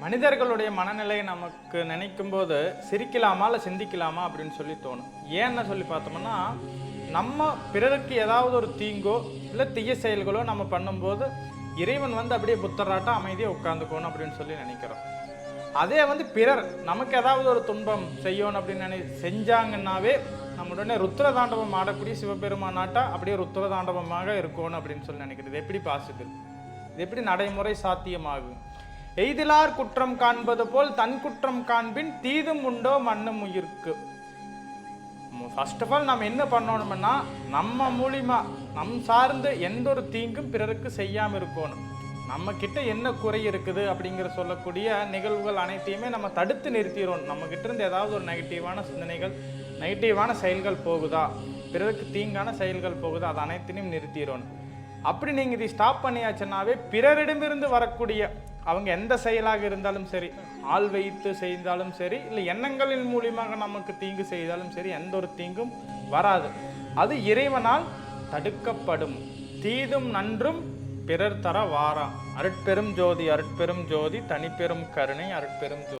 மனிதர்களுடைய மனநிலையை நமக்கு நினைக்கும் போது சிரிக்கலாமா இல்லை சிந்திக்கலாமா அப்படின்னு சொல்லி தோணும். ஏன்னு சொல்லி பார்த்தோம்னா, நம்ம பிறருக்கு ஏதாவது ஒரு தீங்கோ இல்லை தீய செயல்களோ நம்ம பண்ணும்போது இறைவன் அப்படியே புத்தராட்டம் அமைதியாக உட்காந்துக்கணும் அப்படின்னு சொல்லி நினைக்கிறோம். அதே பிறர் நமக்கு ஏதாவது ஒரு துன்பம் செய்யணும் அப்படின்னு செஞ்சாங்கன்னாவே நம்மளுடனே ருத்ர தாண்டவம் ஆடக்கூடிய சிவபெருமானாட்டா அப்படியே ருத்ர தாண்டவமாக இருக்கணும் அப்படின்னு சொல்லி நினைக்கிறது எப்படி பாசிபிள்? இது எப்படி நடைமுறை சாத்தியமாகும்? எய்திலார் குற்றம் காண்பது போல் தன் குற்றம் காண்பின் தீதும் உண்டோ மண்ணும் உயிர்க்கு. ஃபர்ஸ்ட் ஆஃப் ஆல் நம்ம என்ன பண்ணணும்னா, நம்ம மூலியமா நம் சார்ந்து எந்த ஒரு தீங்கும் பிறருக்கு செய்யாம இருக்கணும். நம்ம கிட்ட என்ன குறை இருக்குது அப்படிங்கிற சொல்லக்கூடிய நிகழ்வுகள் அனைத்தையுமே நம்ம தடுத்து நிறுத்திடுவோம். நம்ம கிட்ட இருந்து ஏதாவது ஒரு நெகட்டிவான சிந்தனைகள், நெகட்டிவான செயல்கள் போகுதா, பிறருக்கு தீங்கான செயல்கள் போகுதா, அது அனைத்தையும் நிறுத்திடுவோம். அப்படி நீங்கள் இதை ஸ்டாப் பண்ணியாச்சுன்னாவே பிறரிடமிருந்து வரக்கூடிய அவங்க எந்த செயலாக இருந்தாலும் சரி, ஆள் வைத்து செய்தாலும் சரி, இல்லை எண்ணங்களின் மூலியமாக நமக்கு தீங்கு செய்தாலும் சரி, எந்த ஒரு தீங்கும் வராது. அது இறைவனால் தடுக்கப்படும். தீதும் நன்றும் பிறர் தர வாரா. அருட்பெரும் ஜோதி அருட்பெரும் ஜோதி தனிப்பெரும் கருணை அருட்பெரும் ஜோதி.